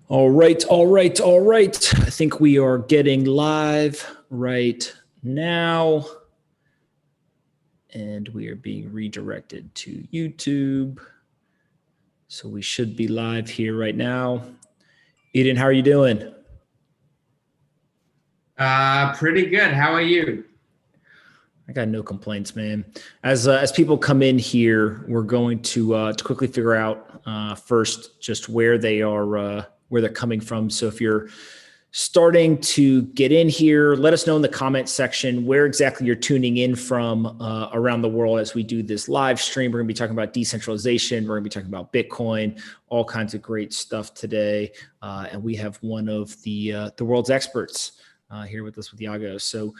All right, all right, all right. I think we are getting live right now. And we are being redirected to YouTube. So we should be live here right now. Eden, how are you doing? Pretty good. How are you? I got no complaints, man. As people come in here, we're going to quickly figure out first just where they are, where they're coming from. So if you're starting to get in here, let us know in the comment section where exactly you're tuning in from around the world as we do this live stream. We're going to be talking about decentralization. We're going to be talking about Bitcoin, all kinds of great stuff today. And we have one of the world's experts here with us with Yago. So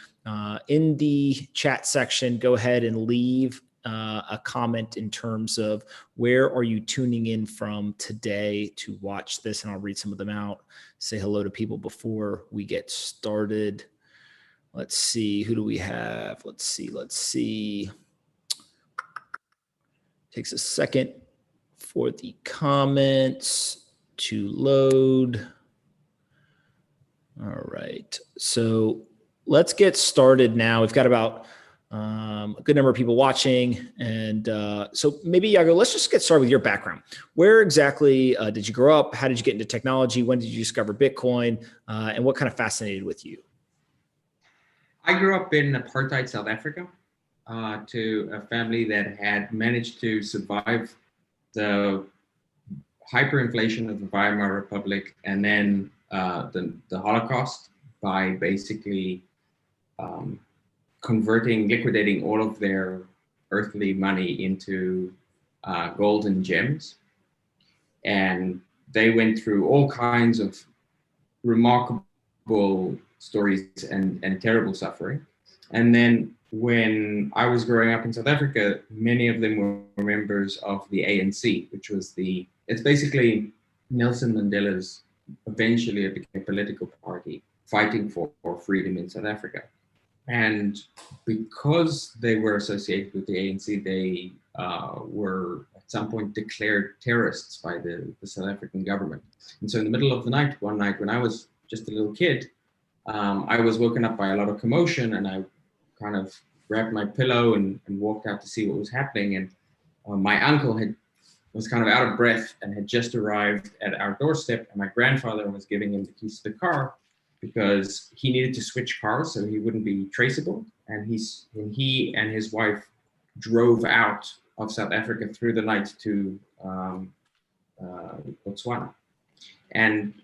in the chat section, go ahead and leave a comment in terms of where are you tuning in from today to watch this, and I'll read some of them out. Say hello to people before we get started. Let's see, who do we have? Let's see. Takes a second for the comments to load. All right, so let's get started now. We've got about a good number of people watching. And so maybe, Yago, let's just get started with your background. Where exactly did you grow up? How did you get into technology? When did you discover Bitcoin? And what kind of fascinated with you? I grew up in apartheid South Africa to a family that had managed to survive the hyperinflation of the Weimar Republic and then the Holocaust by basically liquidating all of their earthly money into gold and gems. And they went through all kinds of remarkable stories and terrible suffering. And then when I was growing up in South Africa, many of them were members of the ANC, which was it's basically Nelson Mandela's eventually a political party fighting for freedom in South Africa. And because they were associated with the ANC, they were at some point declared terrorists by the South African government. And so in the middle of the night, one night when I was just a little kid, I was woken up by a lot of commotion, and I kind of grabbed my pillow and walked out to see what was happening. And my uncle was kind of out of breath and had just arrived at our doorstep, and my grandfather was giving him the keys to the car because he needed to switch cars so he wouldn't be traceable. And he and his wife drove out of South Africa through the night to Botswana. And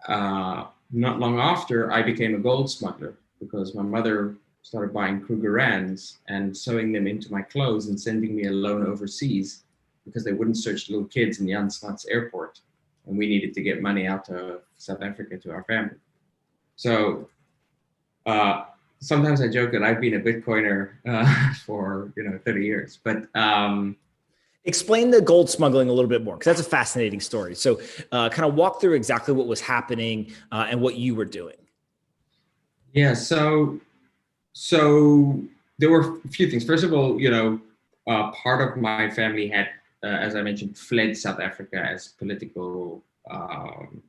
not long after, I became a gold smuggler because my mother started buying Krugerrands and sewing them into my clothes and sending me alone overseas because they wouldn't search little kids in Jan Smuts airport. And we needed to get money out of South Africa to our family. So sometimes I joke that I've been a Bitcoiner for 30 years. But explain the gold smuggling a little bit more, because that's a fascinating story. So kind of walk through exactly what was happening and what you were doing. Yeah, so there were a few things. First of all, part of my family had, as I mentioned, fled South Africa as political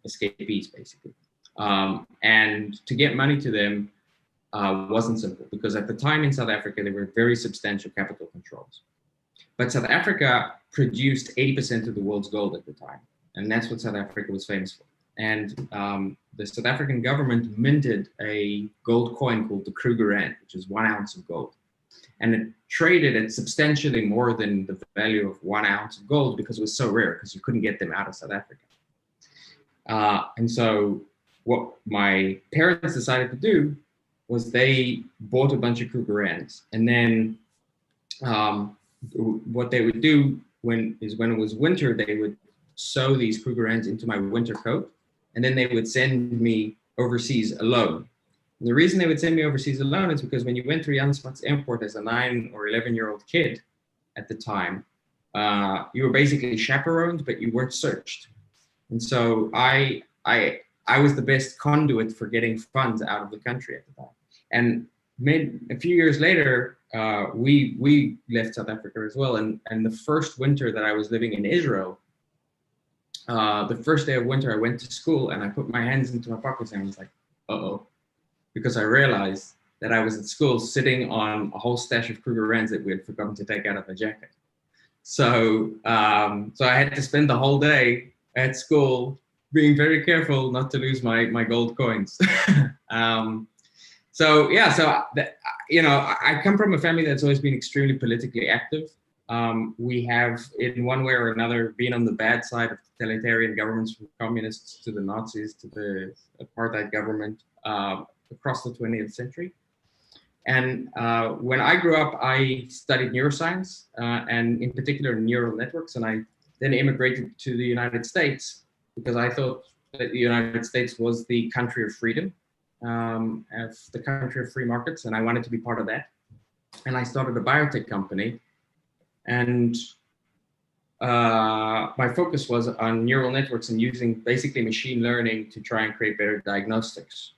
escapees, basically. And to get money to them wasn't simple, because at the time in South Africa, there were very substantial capital controls. But South Africa produced 80% of the world's gold at the time. And that's what South Africa was famous for. And the South African government minted a gold coin called the Krugerrand, which is 1 ounce of gold. And it traded at substantially more than the value of 1 ounce of gold because it was so rare, because you couldn't get them out of South Africa. And so what my parents decided to do was they bought a bunch of Krugerrands. And then what they would do when it was winter, they would sew these Krugerrands into my winter coat, and then they would send me overseas alone. And the reason they would send me overseas alone is because when you went through Jan Smuts airport as a 9 or 11-year-old kid at the time, you were basically chaperoned, but you weren't searched. And so I was the best conduit for getting funds out of the country at the time. And a few years later, we left South Africa as well. And the first winter that I was living in Israel, the first day of winter, I went to school and I put my hands into my pockets and I was like, uh-oh, because I realized that I was at school sitting on a whole stash of Kruger Rands that we had forgotten to take out of my jacket. So, so I had to spend the whole day at school being very careful not to lose my gold coins. So yeah, so you know, I come from a family that's always been extremely politically active. We have, in one way or another, been on the bad side of totalitarian governments, from communists to the Nazis to the apartheid government across the 20th century. And when I grew up, I studied neuroscience and in particular neural networks. And I then immigrated to the United States because I thought that the United States was the country of freedom, as the country of free markets. And I wanted to be part of that. And I started a biotech company. And my focus was on neural networks and using basically machine learning to try and create better diagnostics.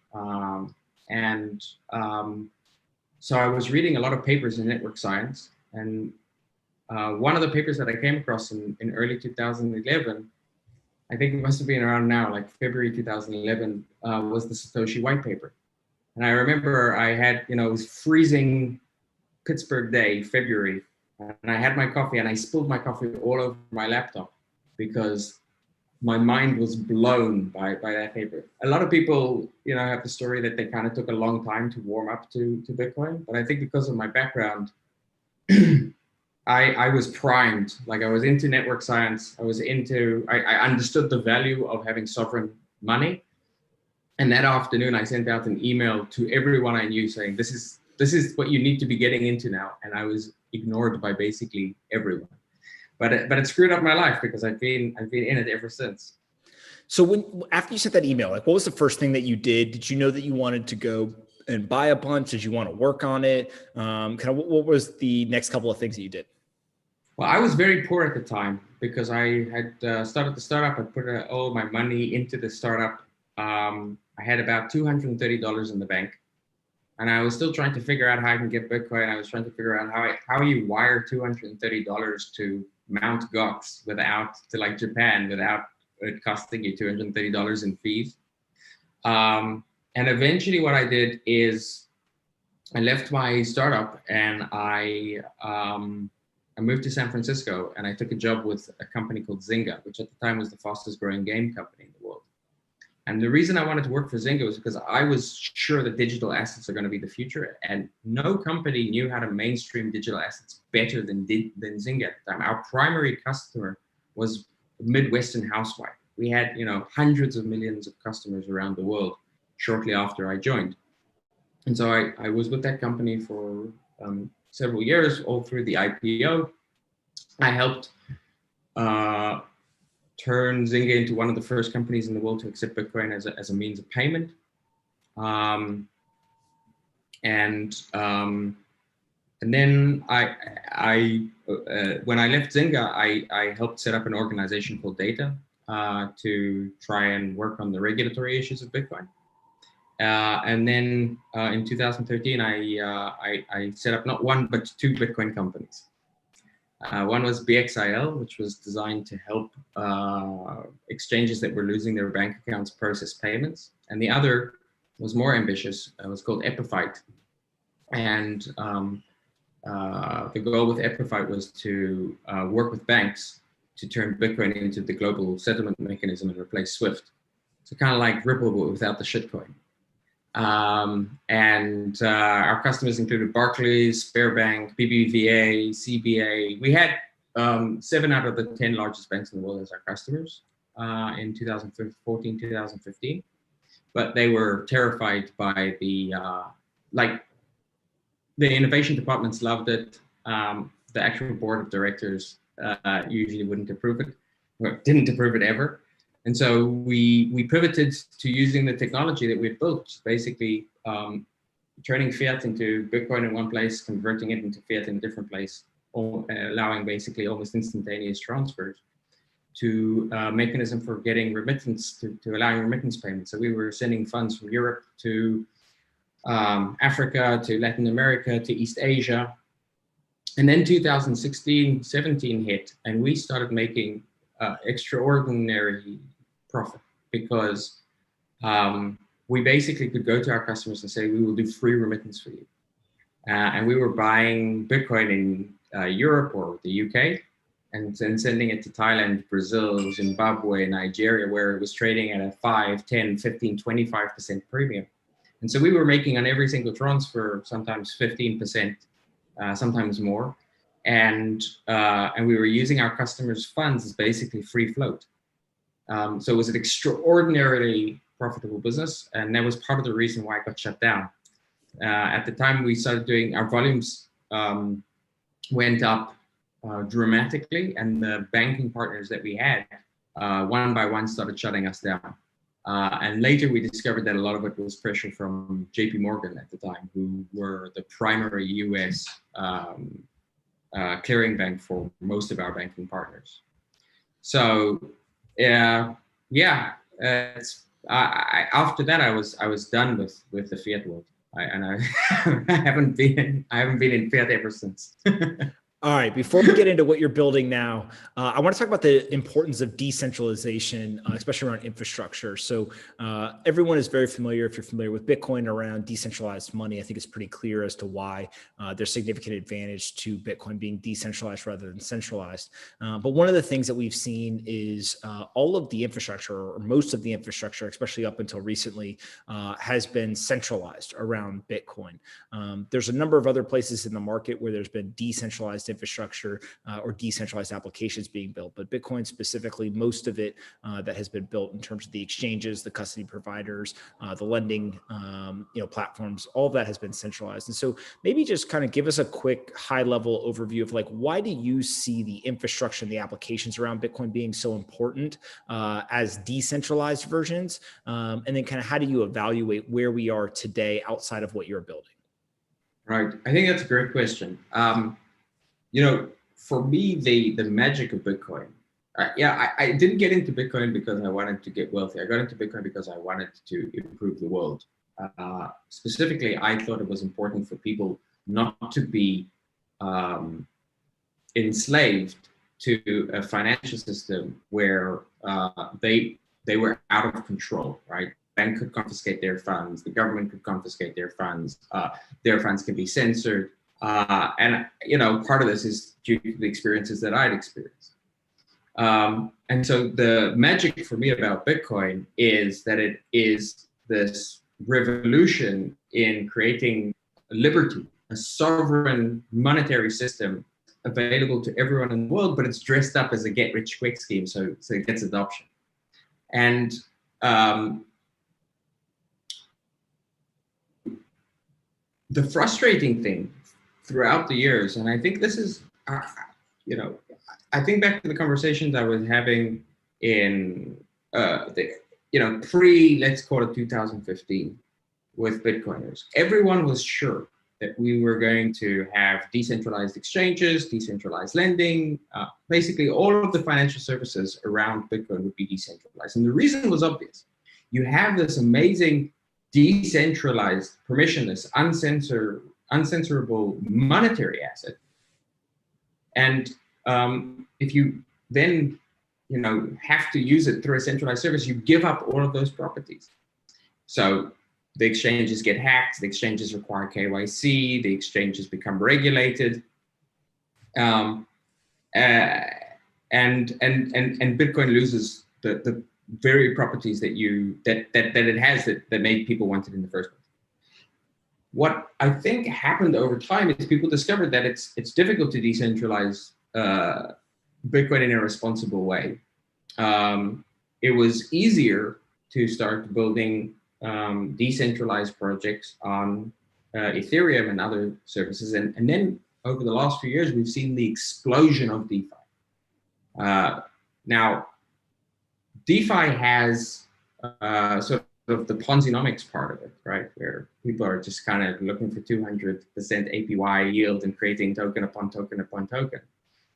So I was reading a lot of papers in network science, and one of the papers that I came across in early 2011, I think it must have been around now, like February 2011, was the Satoshi white paper. And I remember I had, you know, it was freezing Pittsburgh day, February, and I had my coffee and I spilled my coffee all over my laptop because my mind was blown by that paper. A lot of people, you know, have the story that they kind of took a long time to warm up to Bitcoin. But I think because of my background, I was primed. Like I was into network science. I understood the value of having sovereign money. And that afternoon, I sent out an email to everyone I knew saying, this is what you need to be getting into now. And I was ignored by basically everyone. But it screwed up my life because I've been in it ever since. So after you sent that email, like what was the first thing that you did? Did you know that you wanted to go and buy a bunch? Did you want to work on it? Kind of what was the next couple of things that you did? Well, I was very poor at the time because I had started the startup. I put all my money into the startup. I had about $230 in the bank. And I was still trying to figure out how I can get Bitcoin. I was trying to figure out how you wire $230 to Mount Gox to like Japan without it costing you $230 in fees. And eventually what I did is I left my startup and I moved to San Francisco and I took a job with a company called Zynga, which at the time was the fastest growing game company in the world. And the reason I wanted to work for Zynga was because I was sure that digital assets are going to be the future. And no company knew how to mainstream digital assets better than Zynga at the time. Our primary customer was a Midwestern housewife. We had, you know, hundreds of millions of customers around the world shortly after I joined. And so I was with that company for several years, all through the IPO. I helped turn Zynga into one of the first companies in the world to accept Bitcoin as a means of payment. And then when I left Zynga, I helped set up an organization called Data to try and work on the regulatory issues of Bitcoin. And then in 2013, I set up not one, but two Bitcoin companies. One was BXIL, which was designed to help exchanges that were losing their bank accounts process payments. And the other was more ambitious. It was called Epiphyte. And the goal with Epiphyte was to work with banks to turn Bitcoin into the global settlement mechanism and replace SWIFT. So kind of like Ripple, but without the shitcoin. Our customers included Barclays, Sberbank, BBVA, CBA. We had 7 out of the 10 largest banks in the world as our customers in 2014, 2015. But they were terrified by the innovation departments loved it. The actual board of directors usually wouldn't approve it, or didn't approve it ever. And so we pivoted to using the technology that we'd built, basically turning fiat into Bitcoin in one place, converting it into fiat in a different place, or allowing basically almost instantaneous transfers to a mechanism for getting remittance, to allowing remittance payments. So we were sending funds from Europe to Africa, to Latin America, to East Asia. And then 2016, 17 hit, and we started making extraordinary profit because we basically could go to our customers and say, we will do free remittance for you. And we were buying Bitcoin in Europe or the UK and then sending it to Thailand, Brazil, Zimbabwe, Nigeria, where it was trading at a 5, 10, 15, 25% premium. And so we were making on every single transfer, sometimes 15%, sometimes more. And we were using our customers' funds as basically free float. So it was an extraordinarily profitable business. And that was part of the reason why it got shut down. At the time we started doing, our volumes went up dramatically, and the banking partners that we had, one by one, started shutting us down. And later we discovered that a lot of it was pressure from JP Morgan at the time, who were the primary US clearing bank for most of our banking partners. So after that I was done with the fiat world. I haven't been in fiat ever since. All right, before we get into what you're building now, I want to talk about the importance of decentralization, especially around infrastructure. So everyone is very familiar, if you're familiar with Bitcoin, around decentralized money. I think it's pretty clear as to why there's significant advantage to Bitcoin being decentralized rather than centralized. But one of the things that we've seen is all of the infrastructure, or most of the infrastructure, especially up until recently, has been centralized around Bitcoin. There's a number of other places in the market where there's been decentralized infrastructure or decentralized applications being built, but Bitcoin specifically, most of it that has been built in terms of the exchanges, the custody providers, the lending, platforms, all of that has been centralized. And so maybe just kind of give us a quick high level overview of like, why do you see the infrastructure and the applications around Bitcoin being so important as decentralized versions? And then kind of how do you evaluate where we are today outside of what you're building? Right. I think that's a great question. For me, the magic of Bitcoin, I didn't get into Bitcoin because I wanted to get wealthy. I got into Bitcoin because I wanted to improve the world. Specifically, I thought it was important for people not to be enslaved to a financial system where they were out of control, right? Bank could confiscate their funds, the government could confiscate their funds can be censored. And part of this is due to the experiences that I'd experienced. And so the magic for me about Bitcoin is that it is this revolution in creating liberty, a sovereign monetary system available to everyone in the world, but it's dressed up as a get-rich-quick scheme, so it gets adoption. And the frustrating thing throughout the years, and I think this is, I think back to the conversations I was having in let's call it 2015 with Bitcoiners. Everyone was sure that we were going to have decentralized exchanges, decentralized lending, basically all of the financial services around Bitcoin would be decentralized. And the reason was obvious. You have this amazing decentralized, permissionless, uncensorable monetary asset. And if you then have to use it through a centralized service, you give up all of those properties. So the exchanges get hacked, the exchanges require KYC, the exchanges become regulated. And Bitcoin loses the very properties that it has that made people want it in the first place. What I think happened over time is people discovered that it's difficult to decentralize Bitcoin in a responsible way. It was easier to start building decentralized projects on Ethereum and other services. And then over the last few years, we've seen the explosion of DeFi. Now, DeFi has sort of the Ponzinomics part of it, right? Where people are just kind of looking for 200% APY yield and creating token upon token upon token.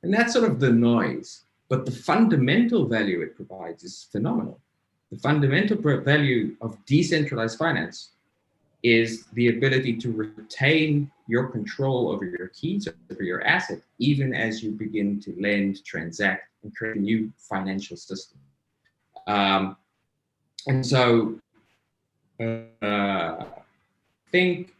And that's sort of the noise. But the fundamental value it provides is phenomenal. The fundamental value of decentralized finance is the ability to retain your control over your keys, over your asset, even as you begin to lend, transact, and create a new financial system. And so I think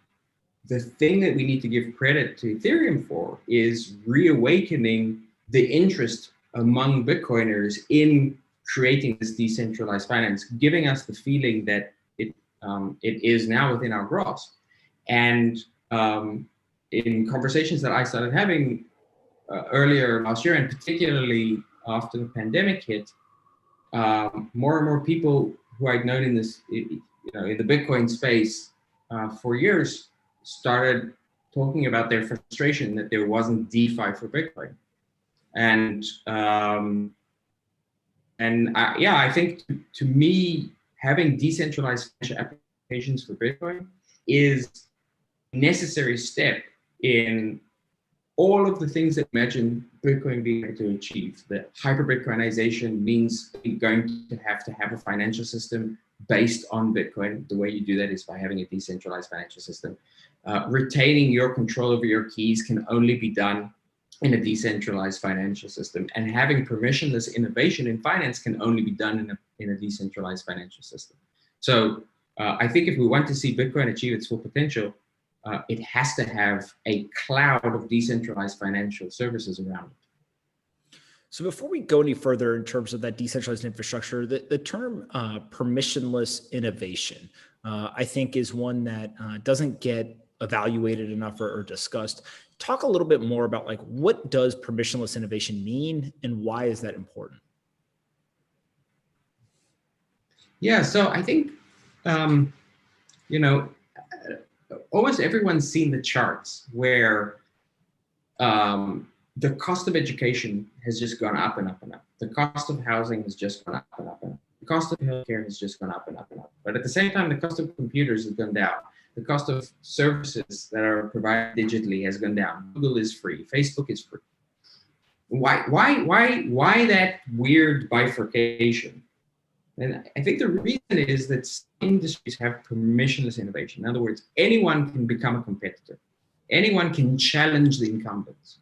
the thing that we need to give credit to Ethereum for is reawakening the interest among Bitcoiners in creating this decentralized finance, giving us the feeling that it is now within our grasp. And in conversations that I started having earlier last year, and particularly after the pandemic hit, more and more people who I'd known in this, in the Bitcoin space for years, started talking about their frustration that there wasn't DeFi for Bitcoin. And I think to me, having decentralized financial applications for Bitcoin is a necessary step in all of the things that imagine Bitcoin being able to achieve. The hyper-Bitcoinization means you're going to have a financial system based on Bitcoin. The way you do that is by having a decentralized financial system. Retaining your control over your keys can only be done in a decentralized financial system. And having permissionless innovation in finance can only be done in a decentralized financial system. So I think if we want to see Bitcoin achieve its full potential, it has to have a cloud of decentralized financial services around it. So before we go any further in terms of that decentralized infrastructure, the term permissionless innovation, I think is one that doesn't get evaluated enough or discussed. Talk a little bit more about like, what does permissionless innovation mean and why is that important? Yeah, so I think, almost everyone's seen the charts where the cost of education has just gone up and up and up. The cost of housing has just gone up and up and up. The cost of healthcare has just gone up and up and up. But at the same time, the cost of computers has gone down. The cost of services that are provided digitally has gone down. Google is free. Facebook is free. Why that weird bifurcation? And I think the reason is that some industries have permissionless innovation. In other words, anyone can become a competitor. Anyone can challenge the incumbents.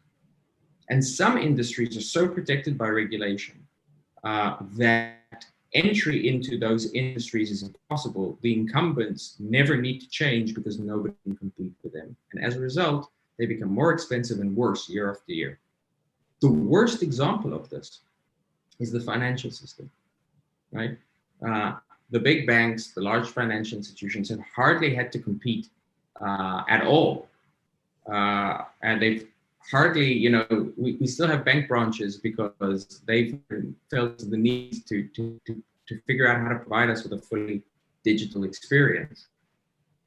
And some industries are so protected by regulation that entry into those industries is impossible. The incumbents never need to change because nobody can compete with them. And as a result, they become more expensive and worse year after year. The worst example of this is the financial system, right? The big banks, the large financial institutions have hardly had to compete at all. And they've hardly, we still have bank branches because they've felt the need to figure out how to provide us with a fully digital experience.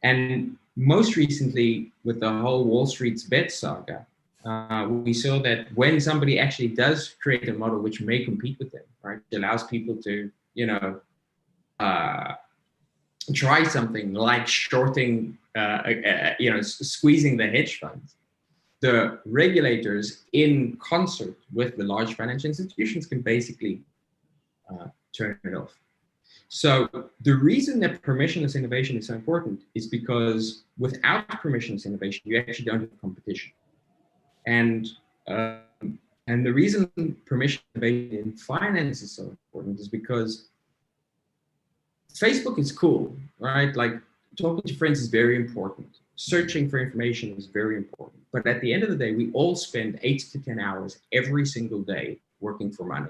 And most recently, with the whole Wall Street's bet saga, we saw that when somebody actually does create a model which may compete with them, right, it allows people to, try something like shorting, squeezing the hedge funds. The regulators, in concert with the large financial institutions, can basically turn it off. So the reason that permissionless innovation is so important is because without permissionless innovation, you actually don't have competition. And the reason permissionless innovation in finance is so important is because Facebook is cool, right? Like, talking to friends is very important. Searching for information is very important. But at the end of the day, we all spend 8 to 10 hours every single day working for money.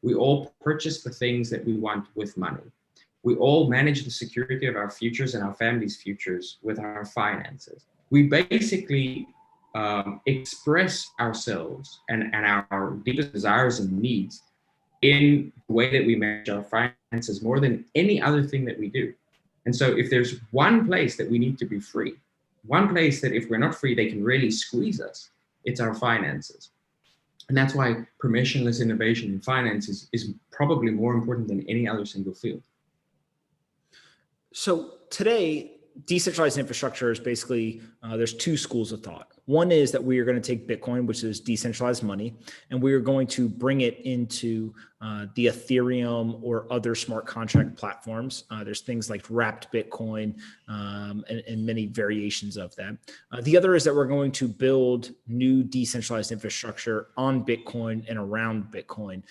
We all purchase the things that we want with money. We all manage the security of our futures and our family's futures with our finances. We basically express ourselves and our deepest desires and needs in the way that we manage our finances more than any other thing that we do. And so if there's one place that we need to be free, one place that if we're not free, they can really squeeze us, it's our finances. And that's why permissionless innovation in finance is probably more important than any other single field. So today, decentralized infrastructure is basically, there's two schools of thought. One is that we are going to take Bitcoin, which is decentralized money, and we are going to bring it into the Ethereum or other smart contract platforms. There's things like wrapped Bitcoin and many variations of that. The other is that we're going to build new decentralized infrastructure on Bitcoin and around Bitcoin,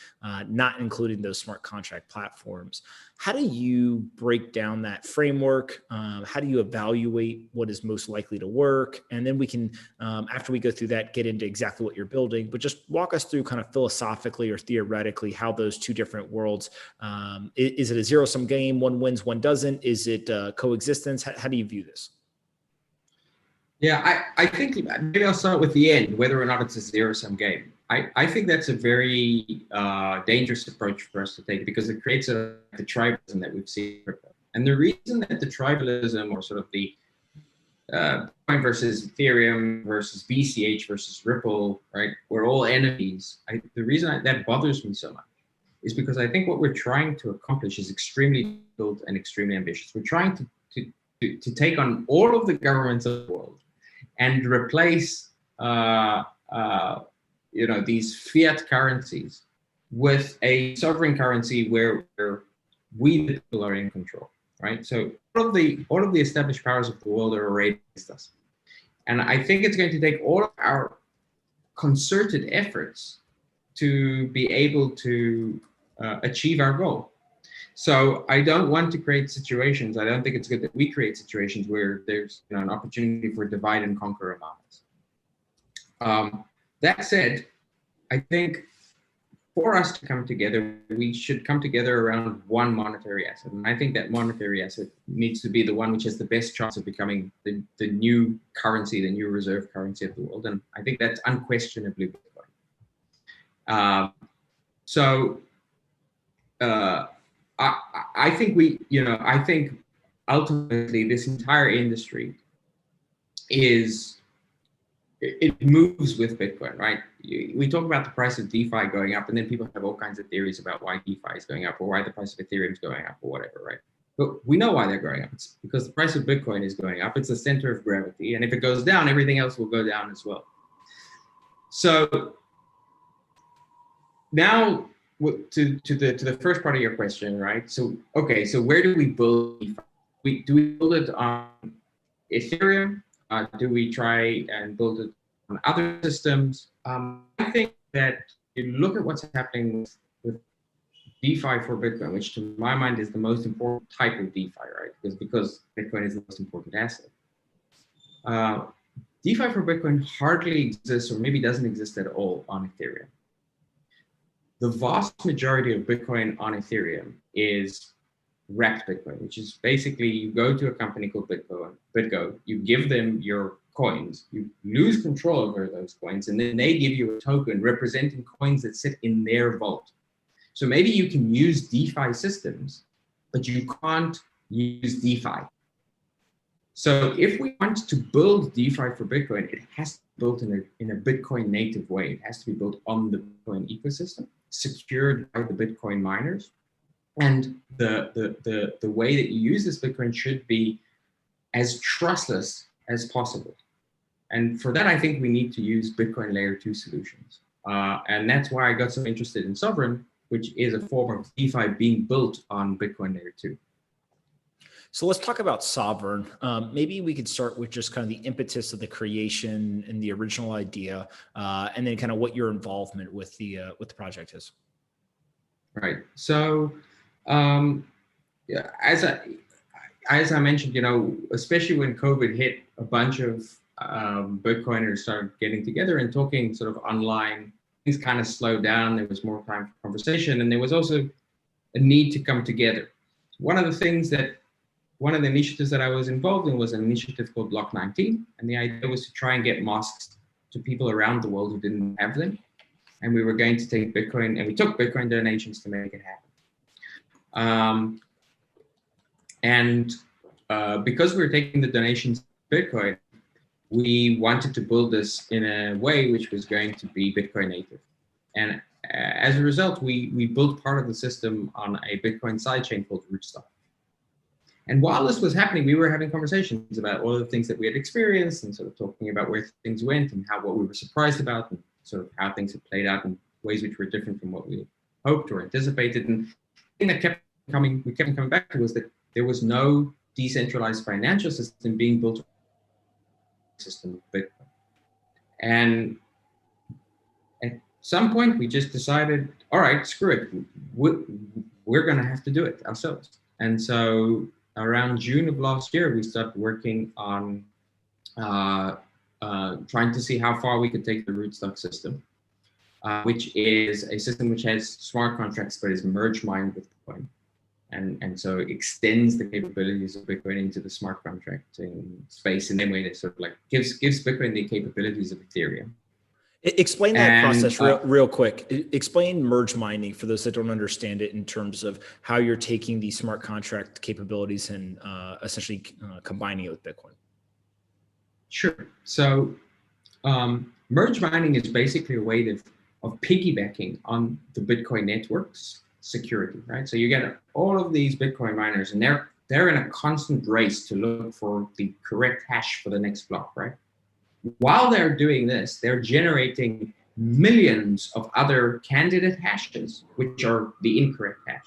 not including those smart contract platforms. How do you break down that framework? How do you evaluate what is most likely to work? And then we can, after we go through that, get into exactly what you're building, but just walk us through kind of philosophically or theoretically how those two different worlds, is it a zero-sum game? One wins, one doesn't? Is it coexistence? How do you view this? Yeah, I think maybe I'll start with the end, whether or not it's a zero-sum game. I think that's a very dangerous approach for us to take because it creates the tribalism that we've seen. And the reason that the tribalism or sort of the Bitcoin versus Ethereum versus BCH versus Ripple, right, we're all enemies. The reason that bothers me so much is because I think what we're trying to accomplish is extremely difficult and extremely ambitious. We're trying to take on all of the governments of the world and replace these fiat currencies with a sovereign currency where we the people are in control, right? So all of the established powers of the world are already against us. And I think it's going to take all of our concerted efforts to be able to achieve our goal. So I don't want to create situations. I don't think it's good that we create situations where there's an opportunity for divide and conquer among us. That said, I think for us to come together, we should come together around one monetary asset. And I think that monetary asset needs to be the one which has the best chance of becoming the new currency, the new reserve currency of the world. And I think that's unquestionably Bitcoin. I think I think ultimately this entire industry it moves with Bitcoin, right? We talk about the price of DeFi going up, and then people have all kinds of theories about why DeFi is going up or why the price of Ethereum is going up or whatever, right? But we know why they're going up. It's because the price of Bitcoin is going up. It's the center of gravity. And if it goes down, everything else will go down as well. So now to the first part of your question, right? So, okay, so where do we build DeFi? Do we build it on Ethereum? Do we try and build it on other systems? I think that you look at what's happening with DeFi for Bitcoin, which to my mind is the most important type of DeFi, right? Because Bitcoin is the most important asset. DeFi for Bitcoin hardly exists or maybe doesn't exist at all on Ethereum. The vast majority of Bitcoin on Ethereum is wrapped Bitcoin, which is basically you go to a company called BitGo, you give them your coins, you lose control over those coins, and then they give you a token representing coins that sit in their vault. So maybe you can use DeFi systems, but you can't use DeFi. So if we want to build DeFi for Bitcoin, it has to be built in a Bitcoin native way. It has to be built on the Bitcoin ecosystem, secured by the Bitcoin miners. And the way that you use this Bitcoin should be as trustless as possible. And for that, I think we need to use Bitcoin layer 2 solutions. And that's why I got so interested in Sovryn, which is a form of DeFi being built on Bitcoin layer 2. So let's talk about Sovryn. Maybe we could start with just kind of the impetus of the creation and the original idea, and then kind of what your involvement with the project is. Right. So, yeah, as I mentioned, especially when COVID hit, a bunch of Bitcoiners started getting together and talking sort of online. Things kind of slowed down. There was more time for conversation, and there was also a need to come together. One of the initiatives that I was involved in was an initiative called Block 19, and the idea was to try and get mosques to people around the world who didn't have them, and we were going to take Bitcoin, and we took Bitcoin donations to make it happen. Because we were taking the donations Bitcoin, we wanted to build this in a way which was going to be Bitcoin native. And as a result, we built part of the system on a Bitcoin sidechain called Rootstock. And while this was happening, we were having conversations about all of the things that we had experienced and sort of talking about where things went and what we were surprised about and sort of how things had played out in ways which were different from what we hoped or anticipated. And the thing that we kept coming back to was that there was no decentralized financial system being built system of Bitcoin. And at some point, we just decided, all right, screw it. We're going to have to do it ourselves. And so around June of last year, we started working on trying to see how far we could take the rootstock system, which is a system which has smart contracts but is merge mined with Bitcoin. And so it extends the capabilities of Bitcoin into the smart contracting space in the way that sort of like gives Bitcoin the capabilities of Ethereum. Explain that process real quick. Explain merge mining for those that don't understand it in terms of how you're taking these smart contract capabilities and essentially combining it with Bitcoin. Sure. So merge mining is basically a way of piggybacking on the Bitcoin network's security, right? So you get all of these Bitcoin miners and they're in a constant race to look for the correct hash for the next block, right? While they're doing this, they're generating millions of other candidate hashes, which are the incorrect hash.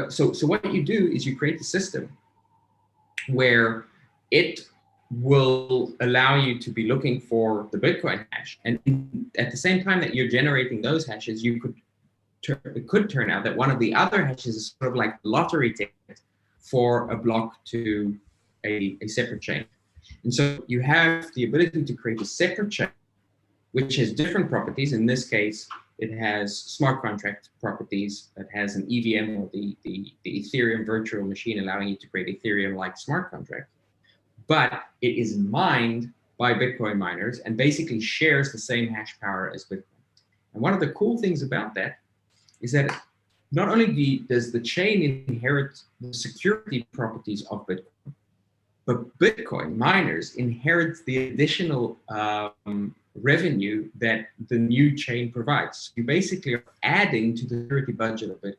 So what you do is you create a system where it will allow you to be looking for the Bitcoin hash. And at the same time that you're generating those hashes, it could turn out that one of the other hashes is sort of like a lottery ticket for a block to a separate chain. And so you have the ability to create a separate chain, which has different properties. In this case, it has smart contract properties. It has an EVM, or the Ethereum virtual machine, allowing you to create Ethereum-like smart contracts. But it is mined by Bitcoin miners and basically shares the same hash power as Bitcoin. And one of the cool things about that is that not only does the chain inherit the security properties of Bitcoin, but Bitcoin miners inherit the additional revenue that the new chain provides. You basically are adding to the security budget of Bitcoin.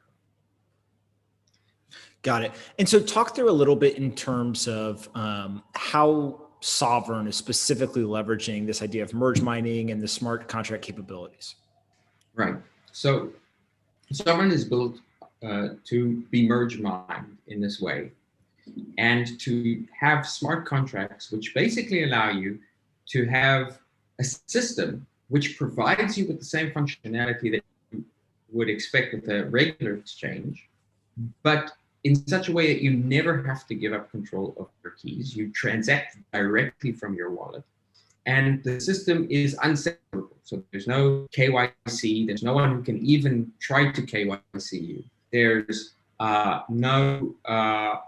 Got it. And so talk through a little bit in terms of how Sovryn is specifically leveraging this idea of merge mining and the smart contract capabilities. Right. So Sovryn is built to be merge mined in this way, and to have smart contracts which basically allow you to have a system which provides you with the same functionality that you would expect with a regular exchange, but in such a way that you never have to give up control of your keys. You transact directly from your wallet, and the system is unseparable. So there's no KYC, there's no one who can even try to KYC you. There's no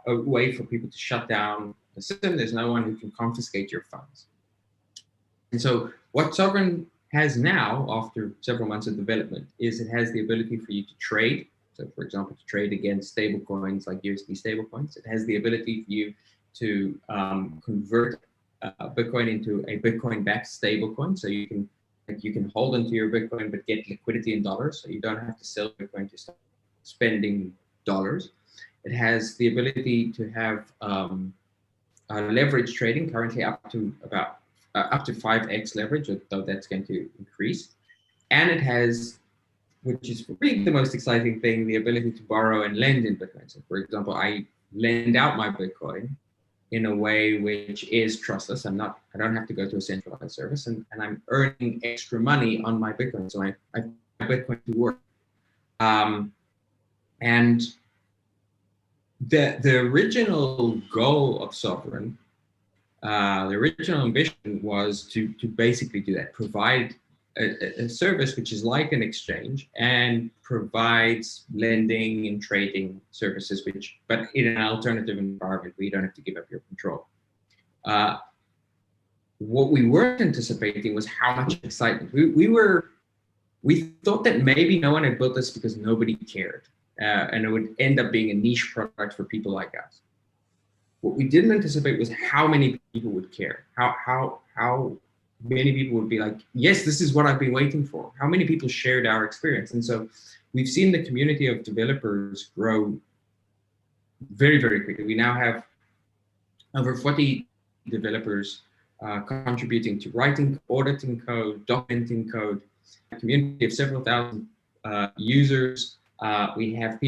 way for people to shut down the system. There's no one who can confiscate your funds. And so what Sovryn has now, after several months of development, is it has the ability for you to trade. So for example, to trade against stable coins like USD stable coins. It has the ability for you to convert Bitcoin into a Bitcoin-backed stable coin. So you can hold onto your Bitcoin but get liquidity in dollars. So you don't have to sell Bitcoin to start spending dollars. It has the ability to have leverage trading, currently up to 5x leverage, though that's going to increase. And it has, which is really the most exciting thing, the ability to borrow and lend in Bitcoin. So for example, I lend out my Bitcoin in a way which is trustless. I don't have to go to a centralized service, and I'm earning extra money on my Bitcoin. So I put Bitcoin to work. And the original goal of Sovryn, the original ambition was to basically do that, provide a service which is like an exchange and provides lending and trading services, but in an alternative environment where you don't have to give up your control. What we weren't anticipating was how much excitement. We thought that maybe no one had built this because nobody cared, and it would end up being a niche product for people like us. What we didn't anticipate was how many people would care, how many people would be like, yes, this is what I've been waiting for. How many people shared our experience? And so we've seen the community of developers grow very, very quickly. We now have over 40 developers contributing to writing, auditing code, documenting code, a community of several thousand users. We have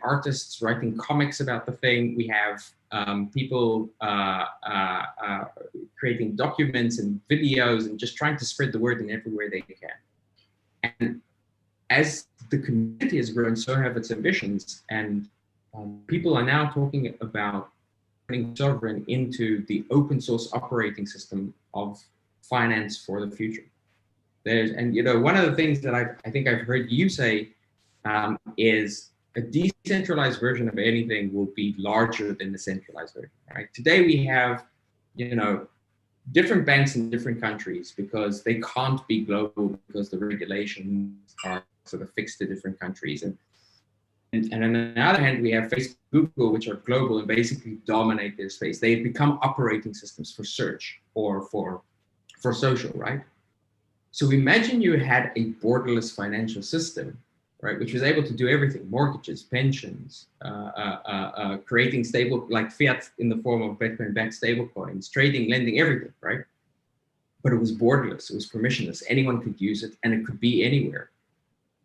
artists writing comics about the thing. We have people creating documents and videos and just trying to spread the word in everywhere they can. And as the community has grown, so have its ambitions. And people are now talking about turning Sovryn into the open source operating system of finance for the future. One of the things that I think I've heard you say is a decentralized version of anything will be larger than the centralized version, right? Today we have, different banks in different countries because they can't be global because the regulations are sort of fixed to different countries. And on the other hand, we have Facebook, Google, which are global and basically dominate their space. They've become operating systems for search or for social, right? So imagine you had a borderless financial system, right, which was able to do everything: mortgages, pensions, creating stable, like fiat in the form of Bitcoin-backed stable coins, trading, lending, everything, right? But it was borderless, it was permissionless. Anyone could use it, and it could be anywhere.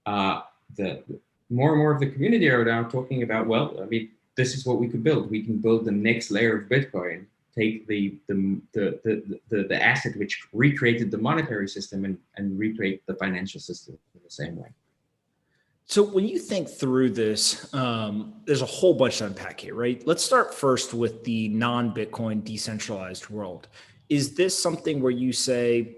The more and more of the community are now talking about, well, I mean, this is what we could build. We can build the next layer of Bitcoin, take the asset which recreated the monetary system and recreate the financial system in the same way. So when you think through this, there's a whole bunch to unpack here, right? Let's start first with the non-Bitcoin decentralized world. Is this something where you say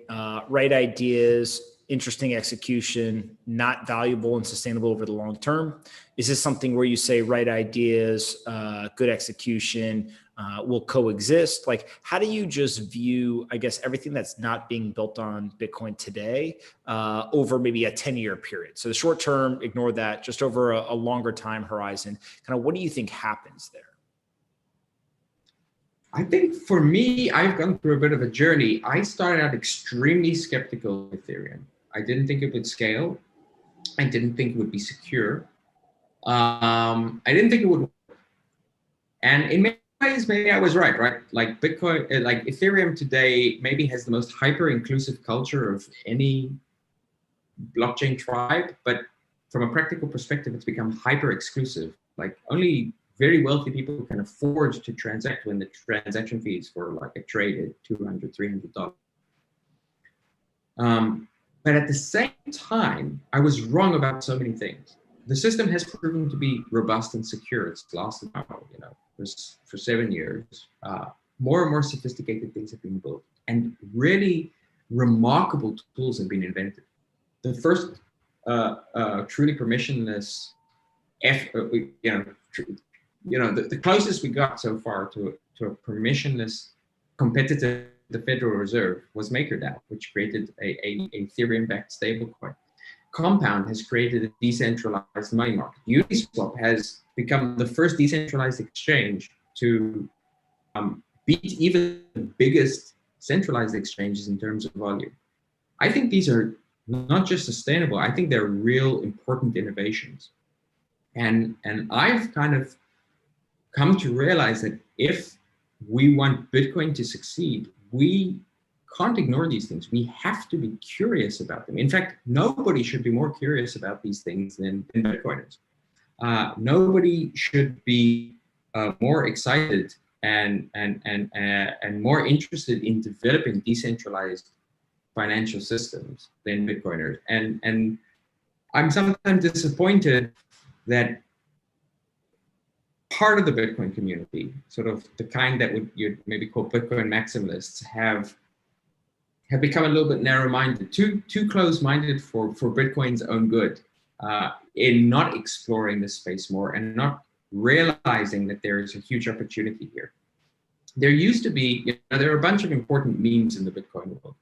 right ideas, interesting execution, not valuable and sustainable over the long term? Is this something where you say right ideas, good execution will coexist? Like, how do you just view, I guess, everything that's not being built on Bitcoin today over maybe a 10-year period? So the short term, ignore that, just over a longer time horizon, kind of what do you think happens there? I think for me, I've gone through a bit of a journey. I started out extremely skeptical of Ethereum. I didn't think it would scale. I didn't think it would be secure. I didn't think it would work. And in many ways, maybe I was right? Like Bitcoin, like Ethereum today maybe has the most hyper-inclusive culture of any blockchain tribe, but from a practical perspective, it's become hyper-exclusive. Like only very wealthy people can afford to transact when the transaction fees for like a trade at $200, $300. But at the same time, I was wrong about so many things. The system has proven to be robust and secure. It's lasted now, for 7 years. More and more sophisticated things have been built, and really remarkable tools have been invented. The first truly permissionless, the closest we got so far to a permissionless competitor, the Federal Reserve, was MakerDAO, which created a Ethereum-backed stablecoin. Compound has created a decentralized money market. Uniswap has become the first decentralized exchange to beat even the biggest centralized exchanges in terms of volume. I think these are not just sustainable, I think they're real important innovations. And I've kind of come to realize that if we want Bitcoin to succeed, we can't ignore these things. We have to be curious about them. In fact, nobody should be more curious about these things than Bitcoiners. Nobody should be more excited and more interested in developing decentralized financial systems than Bitcoiners. And I'm sometimes disappointed that part of the Bitcoin community, sort of the kind that you'd maybe call Bitcoin maximalists, have become a little bit narrow-minded, too close-minded for Bitcoin's own good, in not exploring this space more and not realizing that there is a huge opportunity here. There used to be, there are a bunch of important memes in the Bitcoin world.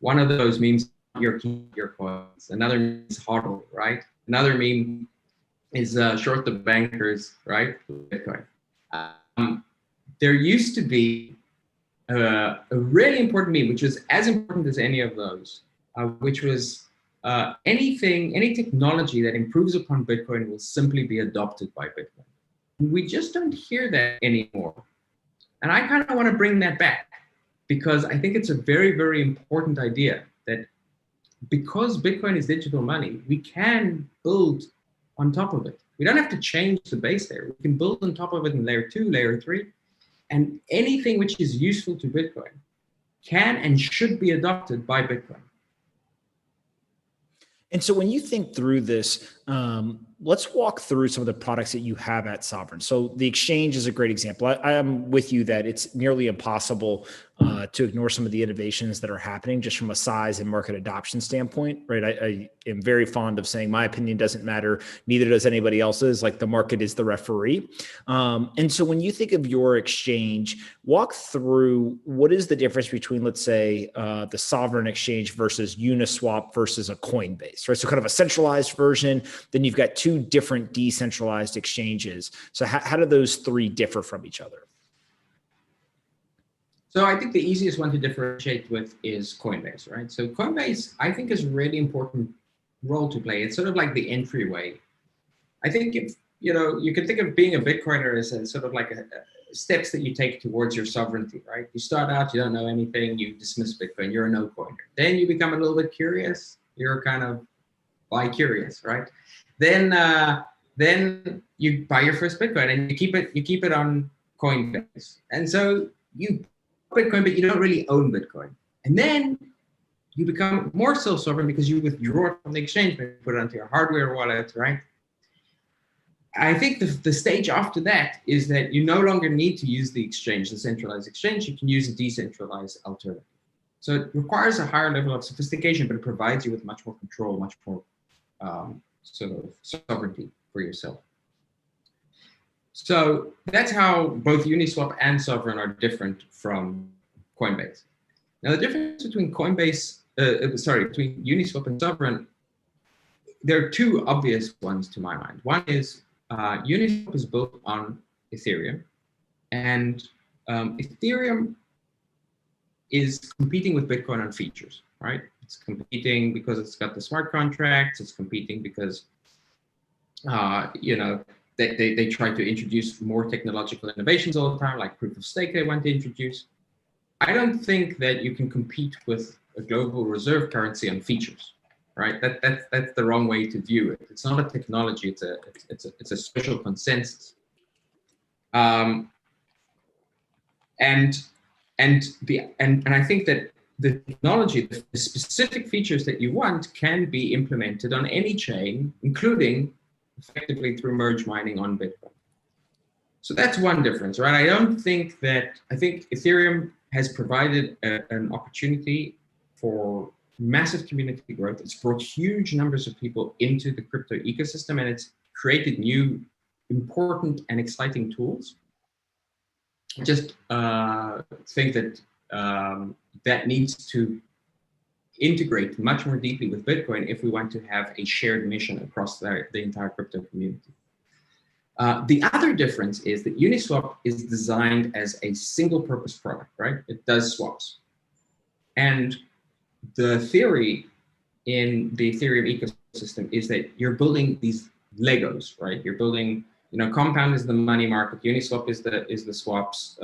One of those memes, your coins. Another meme is HODL, right? Another meme is short the bankers, right? Bitcoin. There used to be a really important meme, which was as important as any of those, which was any technology that improves upon Bitcoin will simply be adopted by Bitcoin. We just don't hear that anymore. And I kind of want to bring that back because I think it's a very, very important idea that because Bitcoin is digital money, we can build on top of it. We don't have to change the base layer. We can build on top of it in layer 2, layer 3, and anything which is useful to Bitcoin can and should be adopted by Bitcoin. And so when you think through this, let's walk through some of the products that you have at Sovryn. So the exchange is a great example. I am with you that it's nearly impossible to ignore some of the innovations that are happening just from a size and market adoption standpoint, right? I am very fond of saying my opinion doesn't matter, neither does anybody else's, like the market is the referee. And so when you think of your exchange, walk through what is the difference between, let's say, the Sovryn exchange versus Uniswap versus a Coinbase, right? So kind of a centralized version, then you've got two different decentralized exchanges. So how do those three differ from each other? So I think the easiest one to differentiate with is Coinbase, right? So Coinbase, I think, is a really important role to play. It's sort of like the entryway. I think if, you can think of being a Bitcoiner as a sort of like steps that you take towards your sovereignty, right? You start out, you don't know anything, you dismiss Bitcoin, you're a no-coiner. Then you become a little bit curious, you're kind of bi-curious, right? Then you buy your first Bitcoin and you keep it on Coinbase. And so you Bitcoin, but you don't really own Bitcoin. And then you become more self-sovereign because you withdraw from the exchange, maybe put it onto your hardware wallet, right? I think the stage after that is that you no longer need to use the exchange, the centralized exchange. You can use a decentralized alternative. So it requires a higher level of sophistication, but it provides you with much more control, much more sort of sovereignty for yourself. So that's how both Uniswap and Sovryn are different from Coinbase. Now, the difference between between Uniswap and Sovryn, there are two obvious ones to my mind. One is Uniswap is built on Ethereum, and Ethereum is competing with Bitcoin on features, right? It's competing because it's got the smart contracts. It's competing because, they try to introduce more technological innovations all the time, like proof of stake they want to introduce. I don't think that you can compete with a global reserve currency on features, right? That's the wrong way to view it. It's not a technology, it's a social consensus. And I think that the technology, the specific features that you want can be implemented on any chain, including effectively through merge mining on Bitcoin. So that's one difference, right? I think Ethereum has provided an opportunity for massive community growth. It's brought huge numbers of people into the crypto ecosystem, and it's created new, important and exciting tools. I just think that that needs to integrate much more deeply with Bitcoin if we want to have a shared mission across the entire crypto community. The other difference is that Uniswap is designed as a single purpose product, right? It does swaps. And the theory in the Ethereum ecosystem is that you're building these Legos, right? You're building, Compound is the money market, Uniswap is the swaps,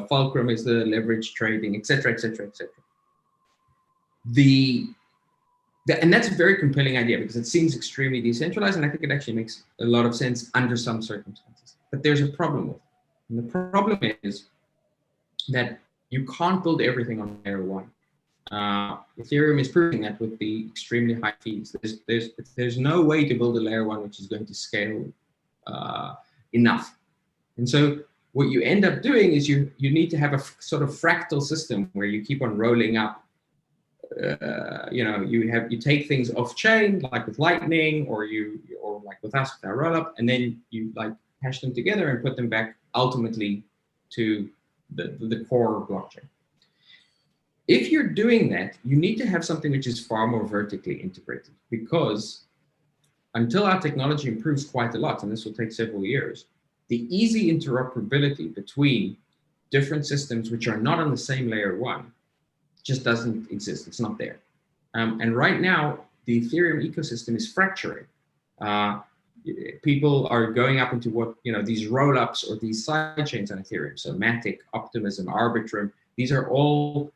Fulcrum is the leverage trading, et cetera, et cetera, et cetera. And that's a very compelling idea because it seems extremely decentralized, and I think it actually makes a lot of sense under some circumstances. But there's a problem with it. And the problem is that you can't build everything on layer one. Ethereum is proving that with the extremely high fees. There's no way to build a layer one which is going to scale enough. And so what you end up doing is you need to have a sort of fractal system where you keep on rolling up. You take things off chain, like with Lightning, or like with us with our rollup, and then you like hash them together and put them back ultimately to the core blockchain. If you're doing that, you need to have something which is far more vertically integrated, because until our technology improves quite a lot, and this will take several years, the easy interoperability between different systems which are not on the same layer one just doesn't exist. It's not there. And right now, the Ethereum ecosystem is fracturing. People are going up into what, these roll-ups or these side chains on Ethereum. So Matic, Optimism, Arbitrum, these are all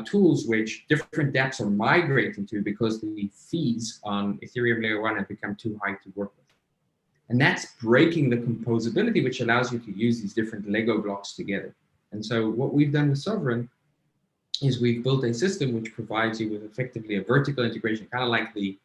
tools which different dApps are migrating to because the fees on Ethereum layer one have become too high to work with. And that's breaking the composability, which allows you to use these different Lego blocks together. And so what we've done with Sovryn is we've built a system which provides you with effectively a vertical integration, kind of like the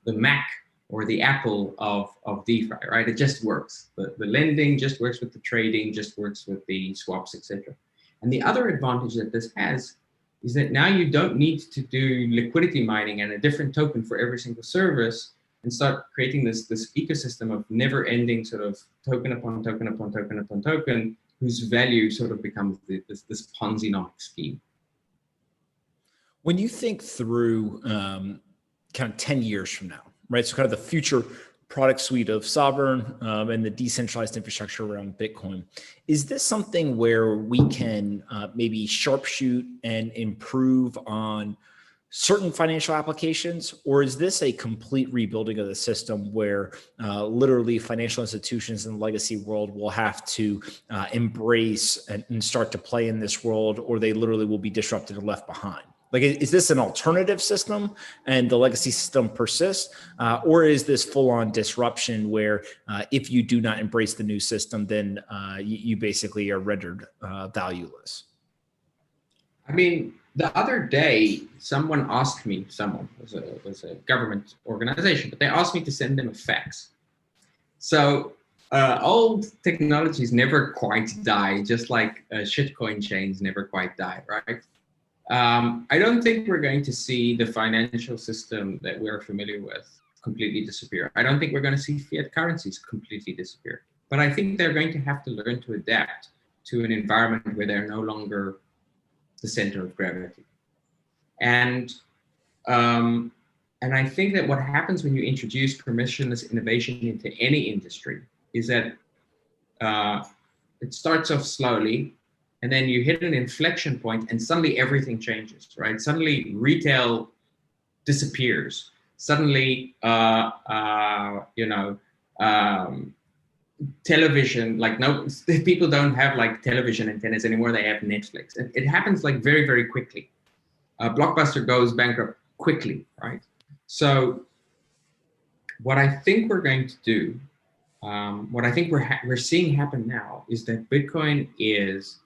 Mac or the Apple of DeFi, right? It just works. The lending just works with the trading, just works with the swaps, etc. And the other advantage that this has is that now you don't need to do liquidity mining and a different token for every single service and start creating this ecosystem of never-ending sort of token upon token upon token upon token, whose value sort of becomes this Ponzi-nomic scheme. When you think through kind of 10 years from now, right? So kind of the future product suite of Sovryn and the decentralized infrastructure around Bitcoin, is this something where we can maybe sharpshoot and improve on certain financial applications, or is this a complete rebuilding of the system where literally financial institutions in the legacy world will have to embrace and start to play in this world, or they literally will be disrupted and left behind? Like, is this an alternative system and the legacy system persists, or is this full-on disruption where if you do not embrace the new system, then you basically are rendered valueless? I mean, the other day, someone asked me, it was a government organization, but they asked me to send them a fax. So old technologies never quite die, just like shitcoin chains never quite die, right? I don't think we're going to see the financial system that we're familiar with completely disappear. I don't think we're going to see fiat currencies completely disappear. But I think they're going to have to learn to adapt to an environment where they're no longer the center of gravity. And I think that what happens when you introduce permissionless innovation into any industry is that it starts off slowly, and then you hit an inflection point and suddenly everything changes, right? Suddenly retail disappears. Suddenly, television, like people don't have like television antennas anymore, they have Netflix. It happens like very, very quickly. Blockbuster goes bankrupt quickly, right? So what I think we're going to do, what I think we're seeing happen now is that Bitcoin is